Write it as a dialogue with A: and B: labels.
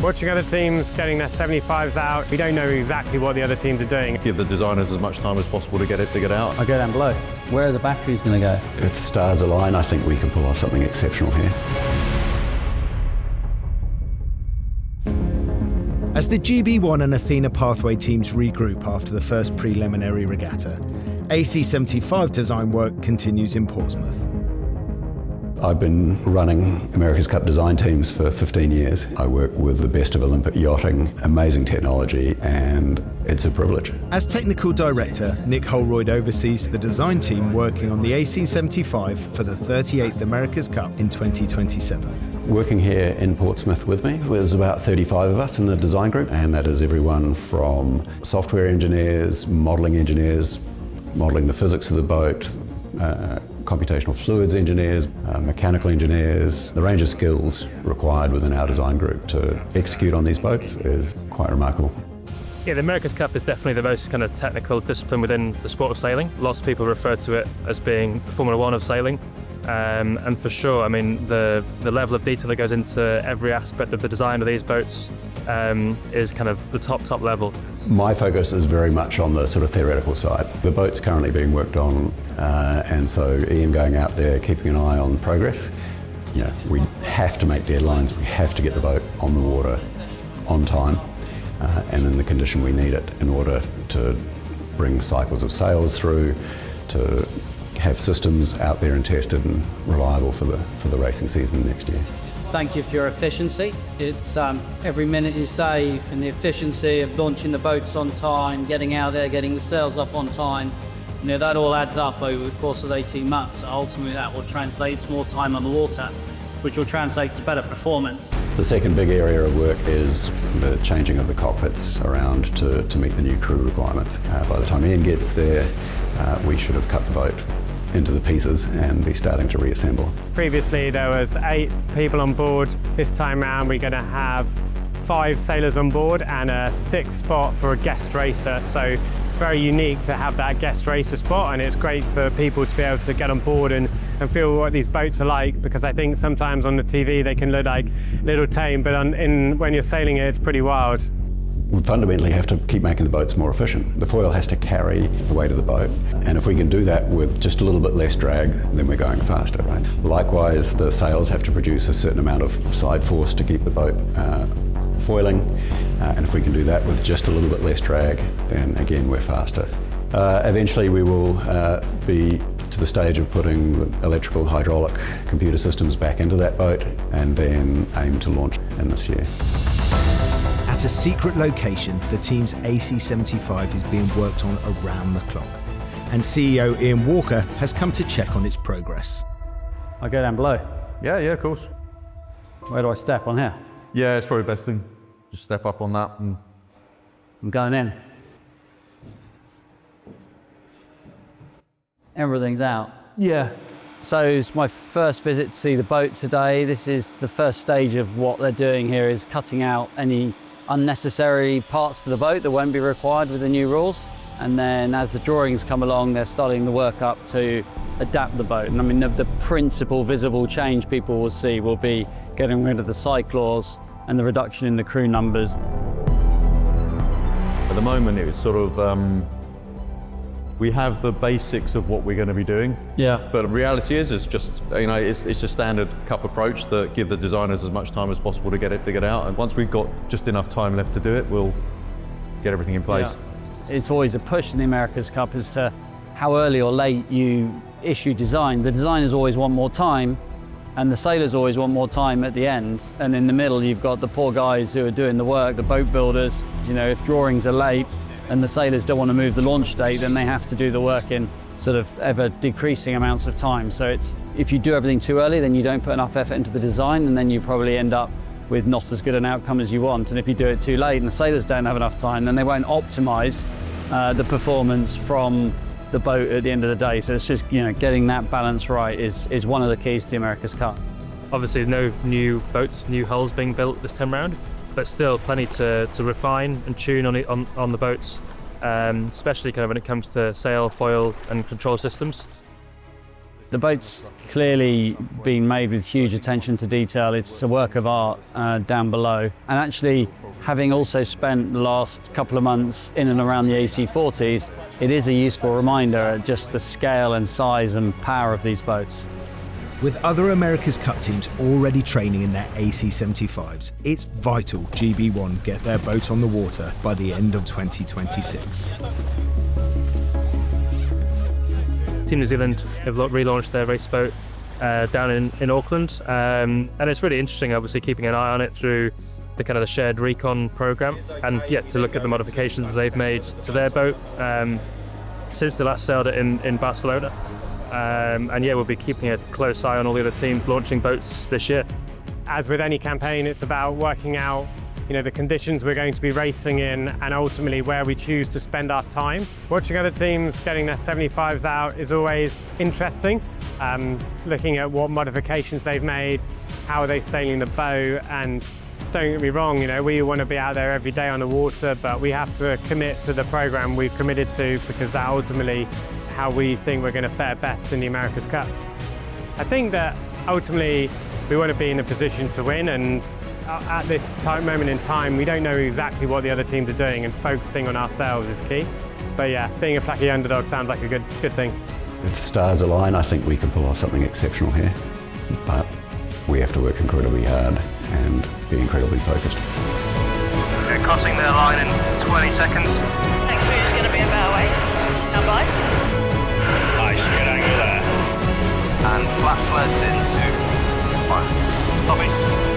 A: Watching other teams getting their 75s out, we don't know exactly what the other teams are doing.
B: Give the designers as much time as possible to get it figured out.
C: I go down below. Where are the batteries going to go?
D: If the stars align, I think we can pull off something exceptional here.
E: As the GB1 and Athena Pathway teams regroup after the first preliminary regatta, AC75 design work continues in Portsmouth.
D: I've been running America's Cup design teams for 15 years. I work with the best of Olympic yachting, amazing technology, and it's a privilege.
E: As technical director, Nick Holroyd oversees the design team working on the AC75 for the 38th America's Cup in 2027.
D: Working here in Portsmouth with me was about 35 of us in the design group, and that is everyone from software engineers, modelling the physics of the boat, computational fluids engineers, mechanical engineers. The range of skills required within our design group to execute on these boats is quite remarkable.
F: Yeah, the America's Cup is definitely the most kind of technical discipline within the sport of sailing. Lots of people refer to it as being the Formula One of sailing. And for sure, I mean, the level of detail that goes into every aspect of the design of these boats is kind of the top level.
D: My focus is very much on the sort of theoretical side. The boat's currently being worked on, and so Ian going out there, keeping an eye on progress. You know, we have to make deadlines, we have to get the boat on the water on time and in the condition we need it in order to bring cycles of sails through, to have systems out there and tested and reliable for the racing season next year.
C: Thank you for your efficiency. It's every minute you save and the efficiency of launching the boats on time, getting out there, getting the sails up on time. You know, that all adds up over the course of 18 months. Ultimately, that will translate to more time on the water, which will translate to better performance.
D: The second big area of work is the changing of the cockpits around to meet the new crew requirements. By the time Ian gets there, we should have cut the boat into the pieces and be starting to reassemble.
A: Previously there was 8 people on board. This time round we're going to have 5 sailors on board and a 6th spot for a guest racer. So it's very unique to have that guest racer spot, and it's great for people to be able to get on board and feel what these boats are like, because I think sometimes on the TV they can look like little tame, but when you're sailing it, it's pretty wild.
D: We fundamentally have to keep making the boats more efficient. The foil has to carry the weight of the boat, and if we can do that with just a little bit less drag, then we're going faster, right? Likewise, the sails have to produce a certain amount of side force to keep the boat foiling, and if we can do that with just a little bit less drag, then again, we're faster. Eventually, we will be to the stage of putting the electrical, hydraulic, computer systems back into that boat, and then aim to launch in this year.
E: At a secret location, the team's AC75 is being worked on around the clock, and CEO Ian Walker has come to check on its progress.
C: I go down below.
B: Yeah, of course.
C: Where do I step? On here?
B: Yeah, it's probably the best thing. Just step up on that and...
C: I'm going in. Everything's out.
B: Yeah.
C: So it's my first visit to see the boat today. This is the first stage of what they're doing here, is cutting out any unnecessary parts to the boat that won't be required with the new rules. And then as the drawings come along, they're starting the work up to adapt the boat. And I mean, the principal visible change people will see will be getting rid of the side claws and the reduction in the crew numbers.
B: At the moment, it's sort of, we have the basics of what we're going to be doing.
C: Yeah.
B: But the reality is, it's just, you know, it's a standard cup approach that give the designers as much time as possible to get it figured out. And once we've got just enough time left to do it, we'll get everything in place.
C: Yeah. It's always a push in the America's Cup as to how early or late you issue design. The designers always want more time, and the sailors always want more time at the end. And in the middle, you've got the poor guys who are doing the work, the boat builders. You know, if drawings are late, and the sailors don't want to move the launch date, then they have to do the work in sort of ever decreasing amounts of time. So it's, if you do everything too early, then you don't put enough effort into the design, and then you probably end up with not as good an outcome as you want. And if you do it too late and the sailors don't have enough time, then they won't optimize the performance from the boat at the end of the day. So it's just, you know, getting that balance right is one of the keys to the America's Cup.
F: Obviously no new boats, new hulls being built this time round, but still plenty to refine and tune on the boats, especially kind of when it comes to sail, foil and control systems.
C: The boat's clearly been made with huge attention to detail. It's a work of art down below. And actually, having also spent the last couple of months in and around the AC40s, it is a useful reminder of just the scale and size and power of these boats.
E: With other America's Cup teams already training in their AC75s, it's vital GB1 get their boat on the water by the end of 2026.
F: Team New Zealand have relaunched their race boat down in Auckland, and it's really interesting, obviously keeping an eye on it through the kind of the shared recon program, and yet to look at the modifications they've made to their boat since they last sailed it in Barcelona. And yeah, we'll be keeping a close eye on all the other teams launching boats this year.
A: As with any campaign, it's about working out the conditions we're going to be racing in and ultimately where we choose to spend our time. Watching other teams getting their 75s out is always interesting. Looking at what modifications they've made, how are they sailing the boat, and don't get me wrong, we want to be out there every day on the water, but we have to commit to the program we've committed to, because that ultimately is how we think we're going to fare best in the America's Cup. I think that ultimately we want to be in a position to win, and at this moment in time, we don't know exactly what the other teams are doing, and focusing on ourselves is key. But yeah, being a plucky underdog sounds like a good thing.
D: If the stars align, I think we can pull off something exceptional here. But we have to work incredibly hard and be incredibly focused.
G: They're crossing their line in 20 seconds.
H: Next move is going to be a better way. Stand by.
G: Nice, good angle there. And flat sleds into 1. Copy.